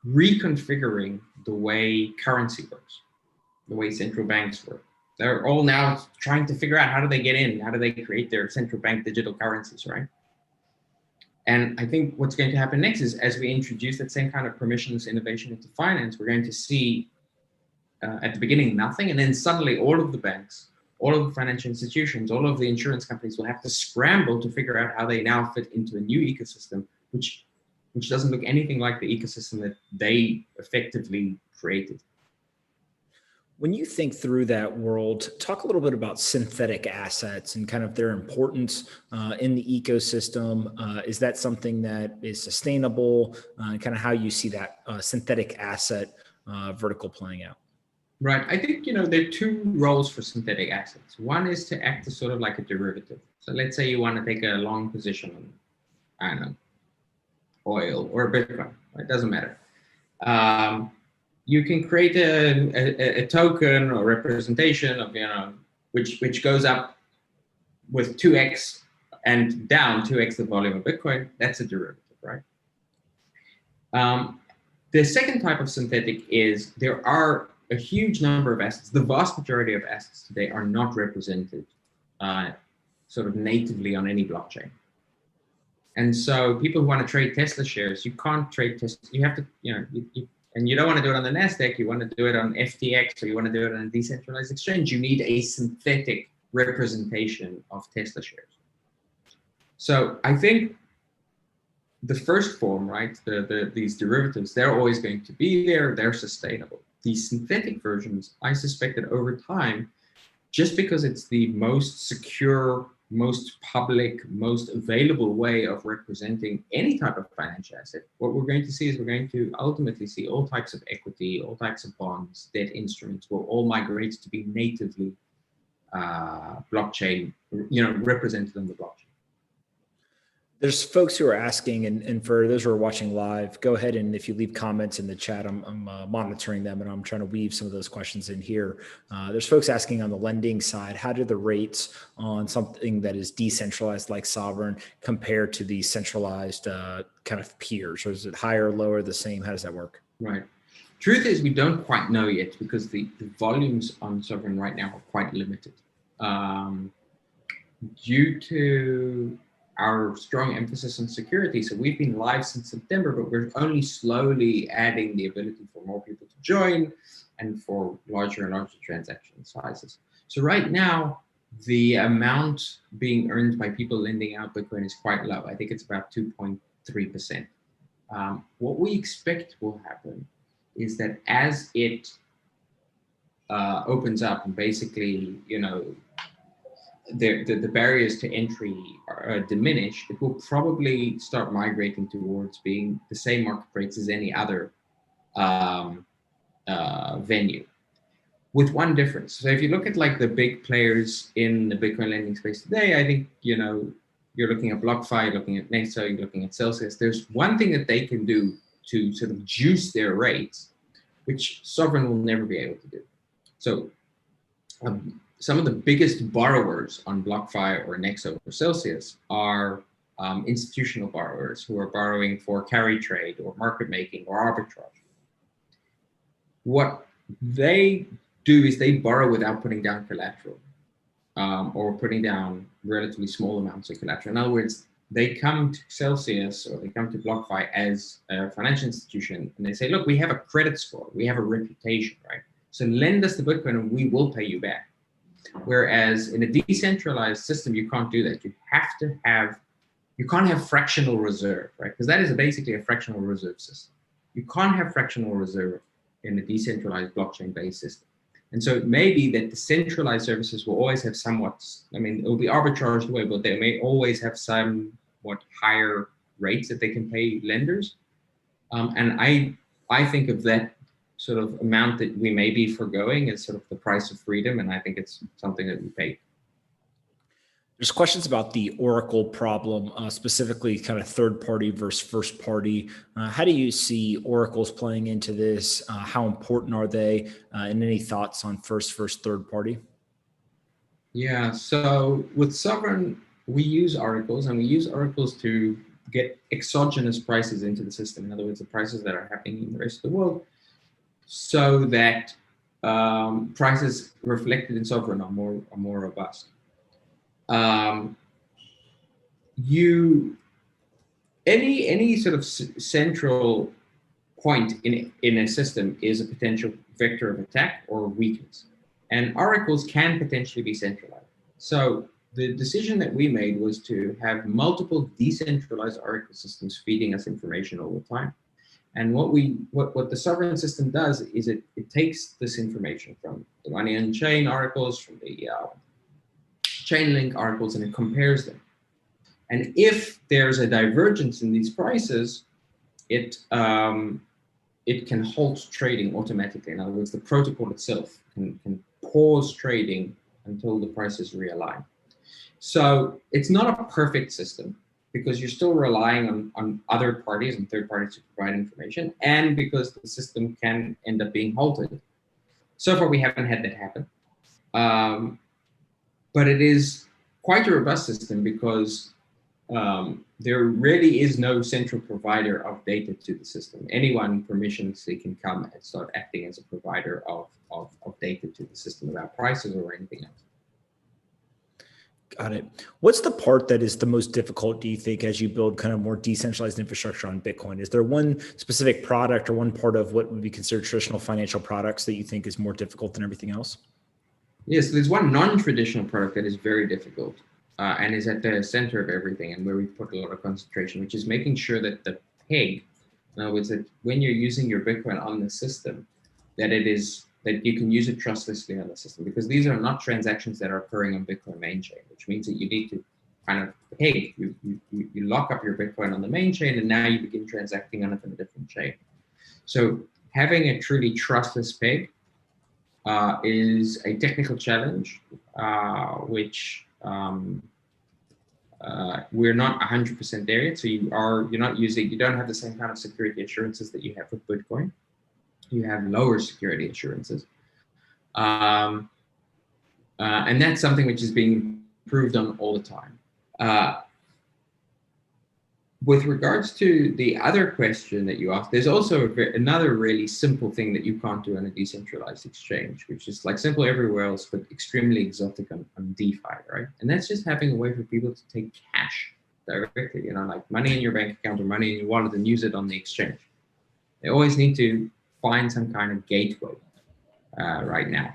reconfiguring the way currency works, the way central banks work. They're all now trying to figure out how do they get in, how do they create their central bank digital currencies, right? And I think what's going to happen next is as we introduce that same kind of permissionless innovation into finance, we're going to see at the beginning nothing, and then suddenly all of the banks, all of the financial institutions, all of the insurance companies will have to scramble to figure out how they now fit into a new ecosystem, which doesn't look anything like the ecosystem that they effectively created. When you think through that world, talk a little bit about synthetic assets and kind of their importance in the ecosystem. Is that something that is sustainable? And kind of how you see that synthetic asset vertical playing out? Right. I think, there are two roles for synthetic assets. One is to act as sort of like a derivative. So let's say you want to take a long position on, I don't know, oil or Bitcoin. It doesn't matter. You can create a token or representation of, which goes up with 2x and down 2x the volume of Bitcoin. That's a derivative, right? The second type of synthetic is there are a huge number of assets. The vast majority of assets today are not represented sort of natively on any blockchain. And so people who want to trade Tesla shares, you can't trade Tesla. You have to, and you don't want to do it on the NASDAQ, you want to do it on FTX, or you want to do it on a decentralized exchange, you need a synthetic representation of Tesla shares. So I think the first form, right, these derivatives, they're always going to be there, they're sustainable. These synthetic versions, I suspect that over time, just because it's the most secure, most public, most available way of representing any type of financial asset. What we're going to see is we're going to ultimately see all types of equity, all types of bonds, debt instruments will all migrate to be natively blockchain, represented on the blockchain. There's folks who are asking, and for those who are watching live, go ahead and if you leave comments in the chat, I'm monitoring them and I'm trying to weave some of those questions in here. There's folks asking on the lending side, how do the rates on something that is decentralized like Sovryn compare to the centralized kind of peers? Or is it higher, lower, the same? How does that work? Right. Truth is, we don't quite know yet because the volumes on Sovryn right now are quite limited. Due to our strong emphasis on security. So we've been live since September, but we're only slowly adding the ability for more people to join and for larger and larger transaction sizes. So right now, the amount being earned by people lending out Bitcoin is quite low. I think it's about 2.3%. What we expect will happen is that as it opens up and basically, the barriers to entry are diminished, it will probably start migrating towards being the same market rates as any other venue, with one difference. So if you look at like the big players in the Bitcoin lending space today, I think, you're looking at BlockFi, you're looking at Nexo, you're looking at Celsius. There's one thing that they can do to sort of juice their rates, which Sovryn will never be able to do. So some of the biggest borrowers on BlockFi or Nexo or Celsius are institutional borrowers who are borrowing for carry trade or market making or arbitrage. What they do is they borrow without putting down collateral or putting down relatively small amounts of collateral. In other words, they come to Celsius or they come to BlockFi as a financial institution and they say, look, we have a credit score, we have a reputation, right? So lend us the Bitcoin and we will pay you back. Whereas in a decentralized system, you can't do that. You can't have fractional reserve, right? Because that is basically a fractional reserve system. You can't have fractional reserve in a decentralized blockchain-based system. And so it may be that the centralized services will always have somewhat, it will be arbitraged away, but they may always have somewhat higher rates that they can pay lenders. And I think of that sort of amount that we may be foregoing as sort of the price of freedom. And I think it's something that we pay. There's questions about the Oracle problem, specifically kind of third party versus first party. How do you see oracles playing into this? How important are they? And any thoughts on first, third party? Yeah, so with Sovryn, we use oracles and we use oracles to get exogenous prices into the system. In other words, the prices that are happening in the rest of the world, so that prices reflected in Sovryn are more robust. Any sort of central point in a system is a potential vector of attack or weakness, and oracles can potentially be centralized. So the decision that we made was to have multiple decentralized oracle systems feeding us information all the time. And what the Sovryn system does is it takes this information from the money on chain oracles, from the Chainlink oracles, and it compares them. And if there's a divergence in these prices, it can halt trading automatically. In other words, the protocol itself can pause trading until the prices realign. So it's not a perfect system, because you're still relying on other parties and third parties to provide information, and because the system can end up being halted. So far, we haven't had that happen. But it is quite a robust system because there really is no central provider of data to the system. Anyone permissionlessly can come and start acting as a provider of data to the system about prices or anything else. Got it. What's the part that is the most difficult, do you think, as you build kind of more decentralized infrastructure on Bitcoin? Is there one specific product or one part of what would be considered traditional financial products that you think is more difficult than everything else? Yes, there's one non-traditional product that is very difficult and is at the center of everything, and where we put a lot of concentration, which is making sure that the peg, in other words, that when you're using your Bitcoin on the system, that it is that you can use it trustlessly on the system, because these are not transactions that are occurring on Bitcoin main chain, which means that you need to kind of peg. You lock up your Bitcoin on the main chain, and now you begin transacting on it on a different chain. So having a truly trustless peg is a technical challenge, which we're not 100% there yet. So you don't have the same kind of security assurances that you have with Bitcoin. You have lower security assurances. And that's something which is being improved on all the time. With regards to the other question that you asked, there's also another really simple thing that you can't do on a decentralized exchange, which is like simple everywhere else, but extremely exotic on DeFi, right? And that's just having a way for people to take cash directly, like money in your bank account or money in your wallet, and use it on the exchange. They always need to find some kind of gateway right now.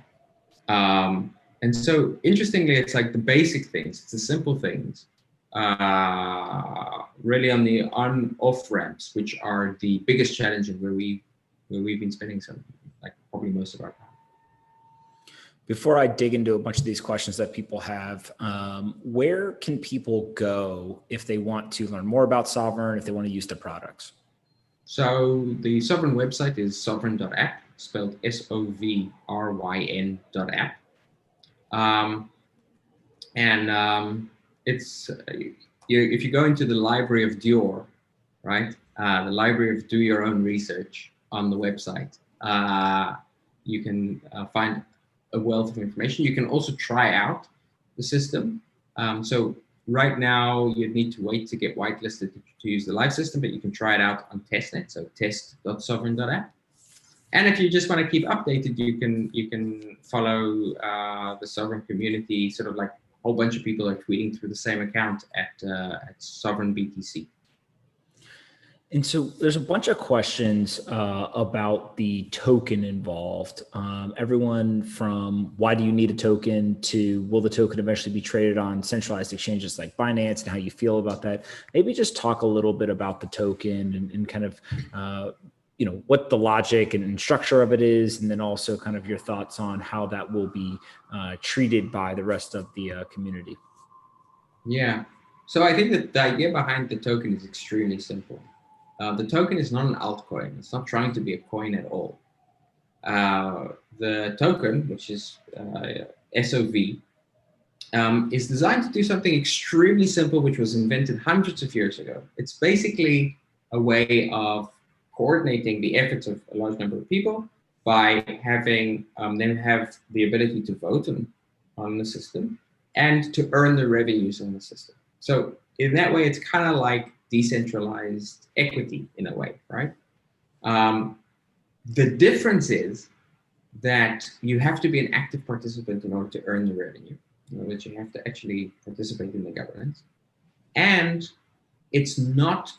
And so interestingly, it's like the basic things, it's the simple things, really on the on-off ramps, which are the biggest challenge and where we've been spending probably most of our time. Before I dig into a bunch of these questions that people have, where can people go if they want to learn more about Sovryn, if they want to use the products? So the Sovryn website is sovryn.app, spelled SOVRYN.app. It's if you go into the library of Dior, right? The library of do your own research on the website, you can find a wealth of information. You can also try out the system. So right now you'd need to wait to get whitelisted to use the live system, but you can try it out on testnet, so test.sovryn.app. And if you just want to keep updated, you can follow the Sovryn community. Sort of like a whole bunch of people are tweeting through the same account at Sovryn BTC. And so there's a bunch of questions about the token involved. Everyone from why do you need a token to will the token eventually be traded on centralized exchanges like Binance, and how you feel about that. Maybe just talk a little bit about the token and kind of what the logic and structure of it is, and then also kind of your thoughts on how that will be treated by the rest of the community. Yeah, so I think that the idea behind the token is extremely simple. The token is not an altcoin. It's not trying to be a coin at all. The token, which is SOV, is designed to do something extremely simple, which was invented hundreds of years ago. It's basically a way of coordinating the efforts of a large number of people by having them have the ability to vote on the system and to earn the revenues on the system. So in that way, it's kind of like decentralized equity in a way, right? The difference is that you have to be an active participant in order to earn the revenue, that you have to actually participate in the governance. And it's not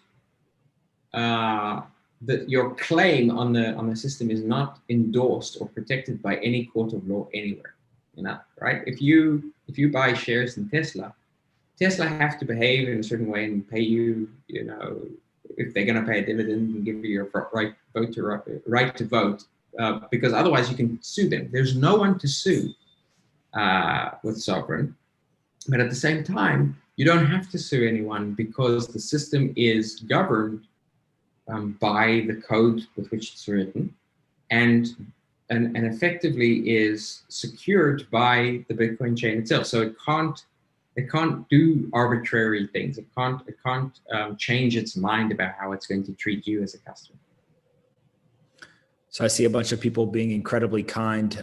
that your claim on the system is not endorsed or protected by any court of law anywhere, right? If you buy shares in Tesla have to behave in a certain way and pay you, if they're going to pay a dividend and give you your right to vote, because otherwise you can sue them. There's no one to sue with Sovryn, but at the same time, you don't have to sue anyone because the system is governed by the code with which it's written, and effectively is secured by the Bitcoin chain itself. So it can't do arbitrary things. It can't change its mind about how it's going to treat you as a customer. So I see a bunch of people being incredibly kind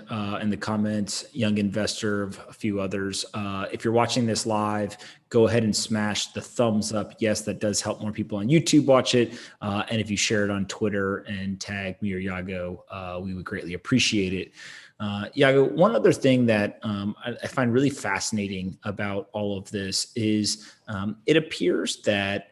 in the comments, Young Investor, a few others. If you're watching this live, go ahead and smash the thumbs up. Yes, that does help more people on YouTube watch it. And if you share it on Twitter and tag me or Yago, we would greatly appreciate it. Yago, one other thing that I find really fascinating about all of this is it appears that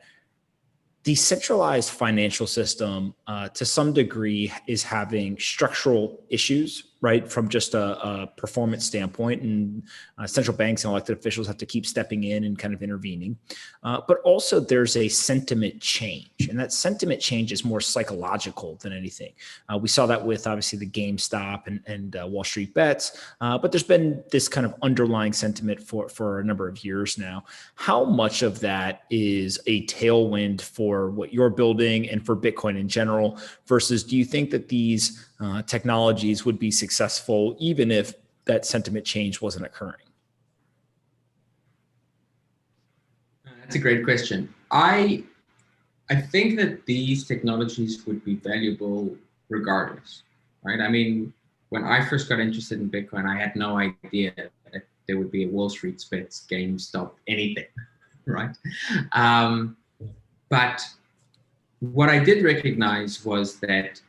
the centralized financial system, to some degree, is having structural issues right? From just a performance standpoint, and central banks and elected officials have to keep stepping in and kind of intervening. But also there's a sentiment change, and that sentiment change is more psychological than anything. We saw that with obviously the GameStop and Wall Street bets, but there's been this kind of underlying sentiment for a number of years now. How much of that is a tailwind for what you're building and for Bitcoin in general, versus do you think that these technologies would be successful even if that sentiment change wasn't occurring? That's a great question. I think that these technologies would be valuable regardless, right? I mean, when I first got interested in Bitcoin, I had no idea that there would be a Wall Street bets, GameStop, anything, right? But what I did recognize was that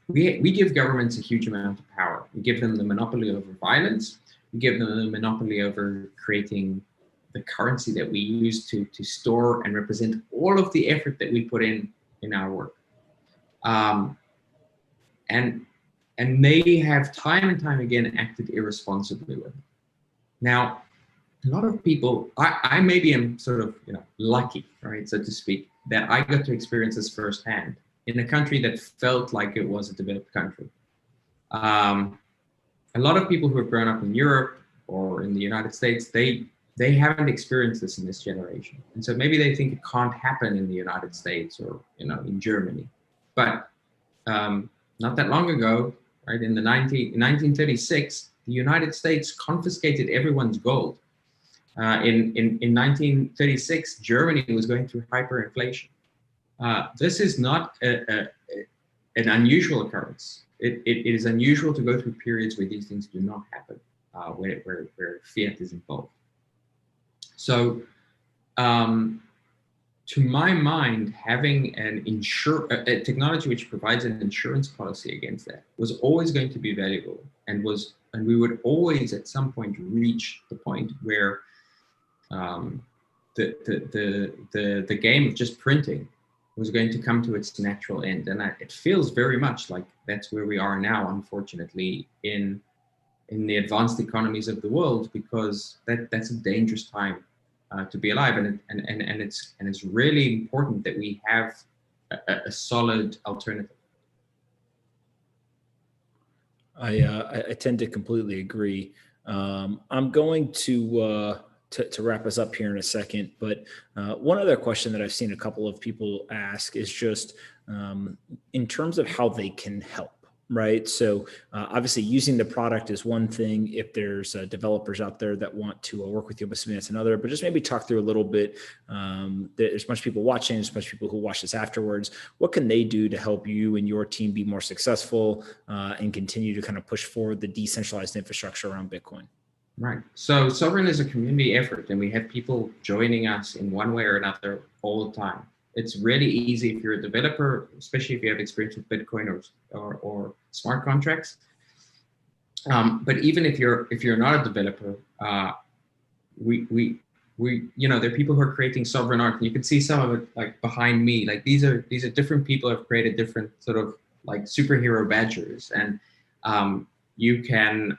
we give governments a huge amount of power. We give them the monopoly over violence. We give them the monopoly over creating the currency that we use to store and represent all of the effort that we put in our work. And they have time and time again acted irresponsibly with it. Now, a lot of people, I maybe am sort of lucky, right, so to speak, that I got to experience this firsthand in a country that felt like it was a developed country. A lot of people who have grown up in Europe or in the United States, they haven't experienced this in this generation. And so maybe they think it can't happen in the United States or in Germany. But not that long ago, right, in 1936, the United States confiscated everyone's gold. In 1936, Germany was going through hyperinflation. This is not an unusual occurrence. It is unusual to go through periods where these things do not happen, where fiat is involved. So, to my mind, having a technology which provides an insurance policy against that was always going to be valuable, and we would always at some point reach the point where the game of just printing was going to come to its natural end. And it feels very much like that's where we are now, unfortunately, in the advanced economies of the world, because that's a dangerous time to be alive. And it's really important that we have a solid alternative. I tend to completely agree. I'm going to wrap us up here in a second, but one other question that I've seen a couple of people ask is just in terms of how they can help, right? So obviously using the product is one thing. If there's developers out there that want to work with you, that's another, but just maybe talk through a little bit. There's a bunch of people watching, there's a bunch of people who watch this afterwards. What can they do to help you and your team be more successful and continue to kind of push forward the decentralized infrastructure around Bitcoin? Right. So Sovryn is a community effort, and we have people joining us in one way or another all the time. It's really easy if you're a developer, especially if you have experience with Bitcoin or smart contracts. But even if you're not a developer, we there are people who are creating Sovryn art, and you can see some of it like behind me. Like these are different people who have created different sort of like superhero badges, and you can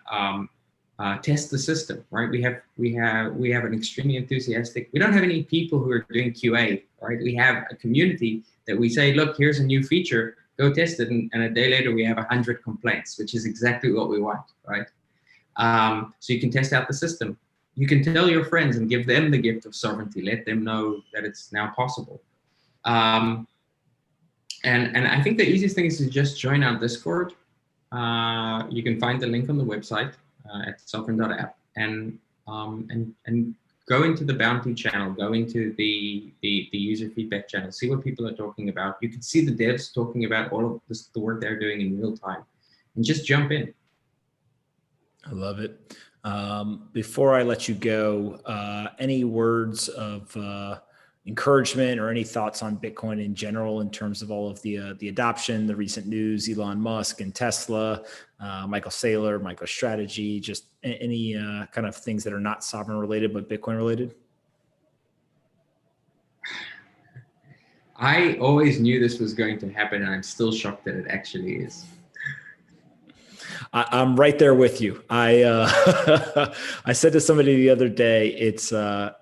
test the system, right? We have an extremely enthusiastic. We don't have any people who are doing QA, right? We have a community that we say, look, here's a new feature, go test it, and a day later we have 100 complaints, which is exactly what we want, right? So you can test out the system. You can tell your friends and give them the gift of sovereignty. Let them know that it's now possible. And I think the easiest thing is to just join our Discord. You can find the link on the website. At sovryn.app and go into the bounty channel, go into the user feedback channel, see what people are talking about. You can see the devs talking about all of this, the work they're doing in real time, and just jump in. I love it. Before I let you go, any words of encouragement or any thoughts on Bitcoin in general in terms of all of the adoption, the recent news, Elon Musk and Tesla, Michael Saylor, MicroStrategy, just any kind of things that are not sovereign related but Bitcoin related? I always knew this was going to happen, and I'm still shocked that it actually is. I'm right there with you. I said to somebody the other day, it's the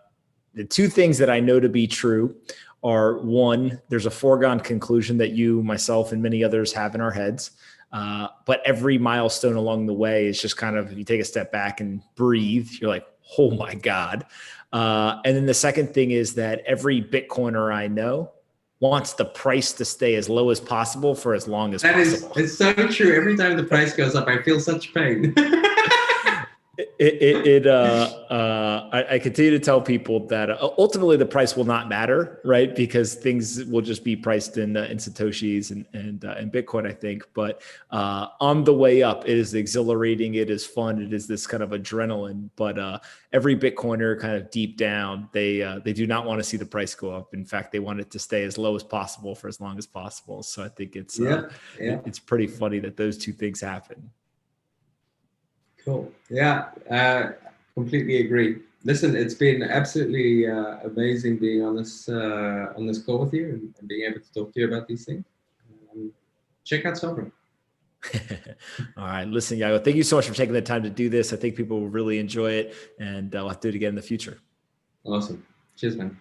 two things that I know to be true are: one, there's a foregone conclusion that you, myself, and many others have in our heads. But every milestone along the way is just kind of, if you take a step back and breathe, you're like, oh my God. And then the second thing is that every Bitcoiner I know wants the price to stay as low as possible for as long as possible. It's so true. Every time the price goes up, I feel such pain. I continue to tell people that ultimately the price will not matter, right? Because things will just be priced in Satoshis and Bitcoin, I think. But on the way up, it is exhilarating. It is fun. It is this kind of adrenaline. But every Bitcoiner, kind of deep down, they do not want to see the price go up. In fact, they want it to stay as low as possible for as long as possible. So I think it's it's pretty funny that those two things happen. Cool. Yeah, completely agree. Listen, it's been absolutely amazing being on this call with you and being able to talk to you about these things. Check out Sovryn. All right. Listen, Yago, thank you so much for taking the time to do this. I think people will really enjoy it, and I'll have to do it again in the future. Awesome. Cheers, man.